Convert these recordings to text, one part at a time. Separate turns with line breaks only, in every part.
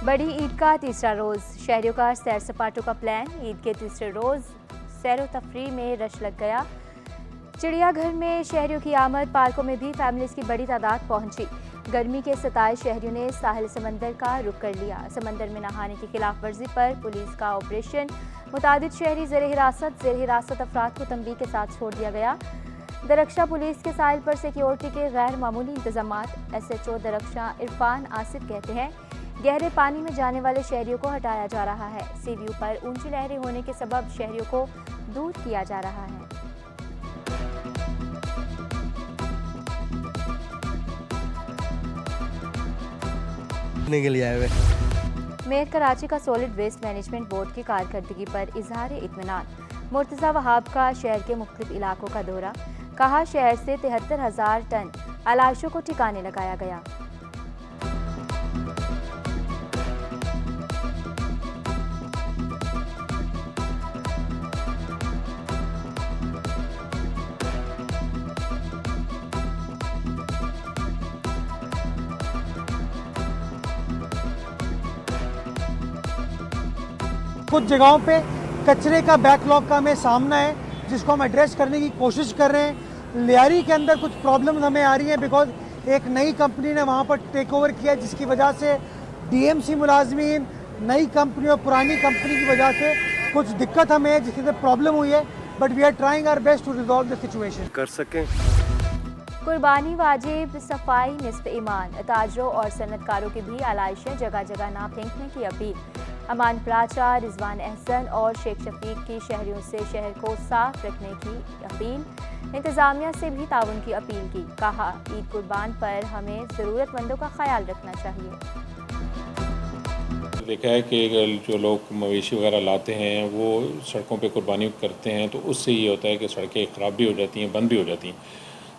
बड़ी ईद का तीसरा रोज़, शहरियों का सैर सपाटों का प्लान। ईद के तीसरे रोज़ सैर व तफरीह में रश लग गया। चिड़ियाघर में शहरियों की आमद, पार्कों में भी फैमिलीज की बड़ी तादाद पहुंची। गर्मी के सताए शहरियों ने साहिल समंदर का रुख कर लिया। समंदर में नहाने की खिलाफ वर्जी पर पुलिस का ऑपरेशन। मुतादिद शहरी जेर हिरासत अफराद को तंबीह के साथ छोड़ दिया गया। दरख्शा पुलिस के साहिल पर सिक्योरिटी के गैर मामूली इंतजामात। SHO दरख्शा इरफान आसिफ कहते हैं, गहरे पानी में जाने वाले शहरियों को हटाया जा रहा है। सी व्यू पर ऊंची लहरें होने के सबब शहरियों को दूर किया जा रहा है।
के लिए आए हुए
मेयर कराची का सॉलिड वेस्ट मैनेजमेंट बोर्ड की कारकर्दगी पर इजहार इत्मीनान। मुर्तज़ा वहाब का शहर के मुख्तलिफ इलाकों का दौरा। कहा, शहर से 73,000 टन अलाइशों को ठिकाने लगाया गया।
कुछ जगहों पे कचरे का बैकलॉग का हमें सामना है, जिसको हम एड्रेस करने की कोशिश कर रहे हैं। लियारी के अंदर कुछ प्रॉब्लम्स हमें आ रही हैं बिकॉज एक नई कंपनी ने वहाँ पर टेक ओवर किया, जिसकी वजह से DMC मुलाजमीन, नई कंपनी और पुरानी कंपनी की वजह से कुछ दिक्कत हमें है, जिसकी प्रॉब्लम हुई है। But we are trying our best to resolve the situation
कर सकें।
कुर्बानी वाजिब, सफाई निस्फ ईमान। ताजरों और सनतकारों की भी आलाइशें, जगह जगह ना फेंकने की अपील। अमान प्लाचा, रिजवान एहसन और शेख शफीक की शहरियों से शहर को साफ रखने की अपील। इंतजामिया से भी ताउन की अपील की। कहा, ईद कुर्बान पर हमें ज़रूरतमंदों का ख्याल रखना चाहिए।
देखा है कि जो लोग मवेशी वगैरह लाते हैं वो सड़कों पे कुर्बानी करते हैं, तो उससे ये होता है कि सड़कें ख़राब भी हो जाती हैं, बंद भी हो जाती हैं।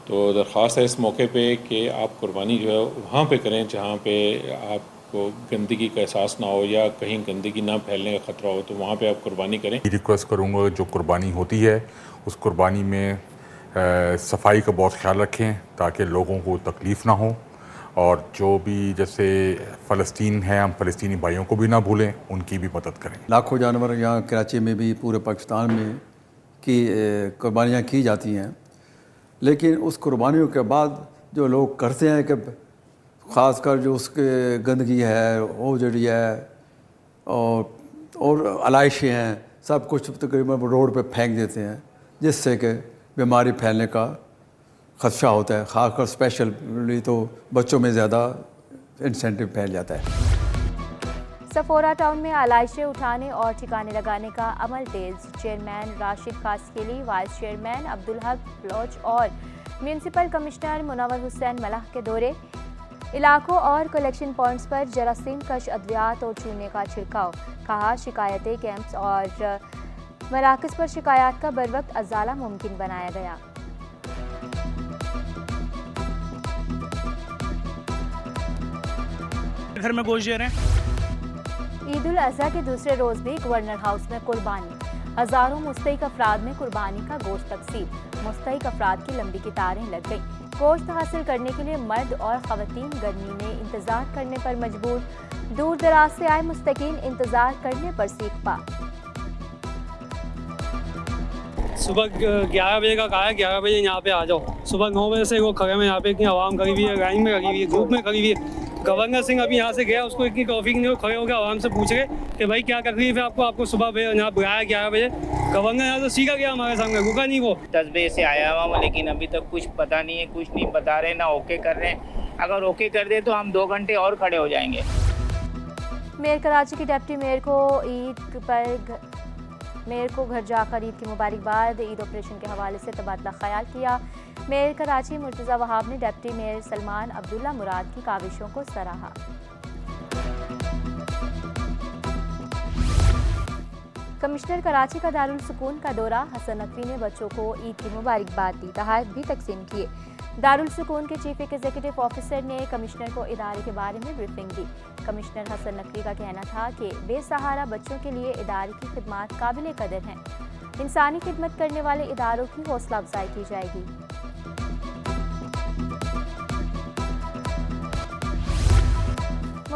तो दरख्वास्त है इस मौके पे कि आप कुर्बानी जो है वहाँ पे करें जहाँ पे आपको गंदगी का एहसास ना हो या कहीं गंदगी ना फैलने का ख़तरा हो, तो वहाँ पे आप कुर्बानी करें।
रिक्वेस्ट करूँगा, जो कुर्बानी होती है उस कुर्बानी में सफाई का बहुत ख्याल रखें ताकि लोगों को तकलीफ़ ना हो। और जो भी जैसे फ़लस्तीन है, हम फ़लस्तीनी भाइयों को भी ना भूलें, उनकी भी मदद करें।
लाखों जानवर यहाँ कराची में भी, पूरे पाकिस्तान में की कुर्बानियाँ की जाती हैं, लेकिन उस कुर्बानियों के बाद जो लोग करते हैं कि ख़ासकर जो उसके गंदगी है, ओजड़ी है और अलाइशें हैं, सब कुछ तकरीबन रोड पे फेंक देते हैं, जिससे कि बीमारी फैलने का ख़दशा होता है। ख़ासकर स्पेशली तो बच्चों में ज़्यादा इंसेंटिव फैल जाता है।
सफोरा टाउन में आलाइशें उठाने और ठिकाने लगाने का अमल तेज। Chairman Rashid Khaskheli, vice chairman Abdul Haq Baloch और म्यूनसिपल कमिश्नर मुनव्वर हुसैन मलाह के दौरे। इलाकों और कलेक्शन पॉइंट्स पर जरासीम कश अद्वियात और चूने का छिड़काव। कहा, शिकायतें, कैंप्स और मराकज़ पर शिकायत का बर वक्त अजाला मुमकिन बनाया गया।
घर में गोश्त दे रहे हैं।
ईद उल अज़हा के दूसरे रोज़ भी गवर्नर हाउस में कुर्बानी। हज़ारों मुस्तहिक अफराद में कुर्बानी का गोश्त तकसीम। मुस्तहिक अफराद की लंबी कतारें लग गईं। गोश्त हासिल करने के लिए मर्द और ख़वातीन गर्मी में इंतज़ार करने पर मजबूर। दूर दराज से आए मुस्तकीन इंतज़ार करने पर सीख पा।
सुबह 11 बजे का कहा है, 11 बजे यहाँ पे आ जाओ। सुबह 9 बजे से वो खड़े में यहाँ पे इतनी आवाम खड़ी हुई है, लाइन में खड़ी हुई है, धूप में खड़ी हुई है। गवर्नर सिंह अभी यहाँ से गया, उसको इतनी टॉफी नहीं, खड़े हो गए आवाम से पूछ रहे कि भाई क्या तकलीफ है आपको सुबह यहाँ बुलाया 11 बजे। गवर्नर यहाँ से सीखा गया, हमारे सामने रुका नहीं। वो
10 बजे से आया हुआ हूँ, लेकिन अभी तक कुछ पता नहीं है, कुछ नहीं बता रहे, ना ओके कर रहे हैं। अगर ओके कर दे तो हम 2 घंटे और खड़े हो जाएंगे।
मेयर कराची की डिप्टी मेयर को घर जाकर ईद की मुबारकबाद। ईद ऑपरेशन के हवाले से तबादला ख्याल किया। मेयर कराची मुर्तज़ा वहाब ने डिप्टी मेयर सलमान अब्दुल्ला मुराद की काविशों को सराहा। कमिश्नर कराची का दारुल सुकून का दौरा। हसन नकवी ने बच्चों को ईद की मुबारकबाद दी, तोहफे भी तकसीम किए। दारुल सुकून के चीफ एग्जीक्यूटिव ऑफिसर ने कमिश्नर को इदारे के बारे में ब्रीफिंग दी। कमिश्नर हसन नकवी का कहना था कि बेसहारा बच्चों के लिए इदारे की खिदमत काबिल कदर हैं। इंसानी खिदमत करने वाले इदारों की हौसला अफजाई की जाएगी।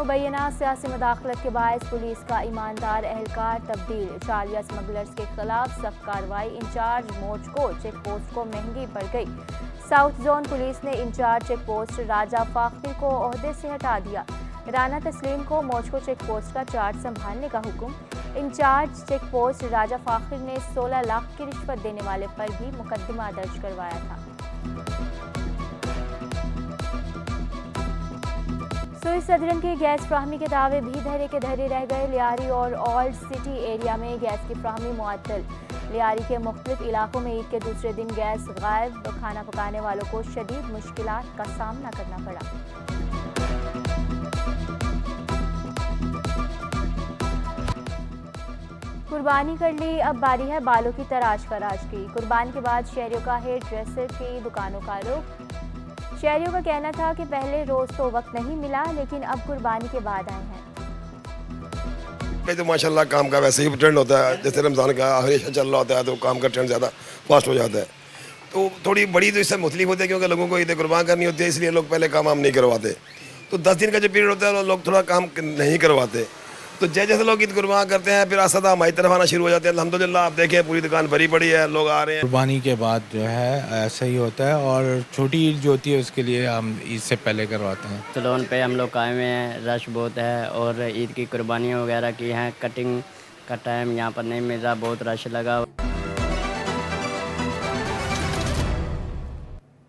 मुबैना सियासी मुदाखलत के बायस पुलिस का ईमानदार एहलकार तब्दील, चालिया स्मगलर्स के खिलाफ सख्त कार्रवाई, इंचार्ज मोचको चेक पोस्ट को महंगी पड़ गई। साउथ जोन पुलिस ने इंचार्ज चेक पोस्ट राजा फाखिर को ओहदे से हटा दिया। राना तस्लीम को मोचको चेक पोस्ट का चार्ज संभालने का हुक्म। इंचार्ज चेक पोस्ट राजा फाखिर ने 16 लाख की रिश्वत देने वाले पर भी मुकदमा दर्ज करवाया था। सुई सदरन की गैस फ्राहमी के दावे भी धरे के धरे रह गए। लियारी और ओल्ड सिटी एरिया में गैस की फ्राहमी मुअत्तल। लियारी के मुख्तलिफ इलाकों में ईद के दूसरे दिन गैस गायब, खाना पकाने वालों को शदीद मुश्किलात का सामना करना पड़ा। कुर्बानी कर ली, अब बारी है बालों की तराश फराश की। कुर्बानी के बाद शहरियों का हेयर ड्रेसर की दुकानों का रुख। शहरियों का कहना था कि पहले रोज तो वक्त नहीं मिला, लेकिन अब कुर्बानी के बाद आए हैं।
तो माशाल्लाह काम का वैसे ही ट्रेंड होता है, जैसे रमज़ान का आखिरी चल रहा होता है तो काम का ट्रेंड ज़्यादा फास्ट हो जाता है। तो थोड़ी बड़ी तो इससे मुख्तलिफ होती है, क्योंकि लोगों को ईद कुर्बान करनी होती है, इसलिए लोग पहले काम नहीं करवाते। तो 10 दिन का जो पीरियड होता है लोग थोड़ा काम नहीं करवाते। तो जैसे लोग ईद कुर्बान करते हैं फिर आस्ता हमारी तरफ आना शुरू हो जाते हैं। अल्हम्दुलिल्लाह आप देखें पूरी दुकान भरी पड़ी है, लोग आ रहे हैं।
कुर्बानी के बाद जो है ऐसा ही होता है, और छोटी ईद जो होती है उसके लिए हम ईद से पहले करवाते हैं।
सैलून पे हम लोग आए हुए हैं, रश बहुत है और ईद की कुर्बानी वगैरह की हैं। कटिंग का टाइम यहाँ पर नहीं मिल रहा, बहुत रश लगा।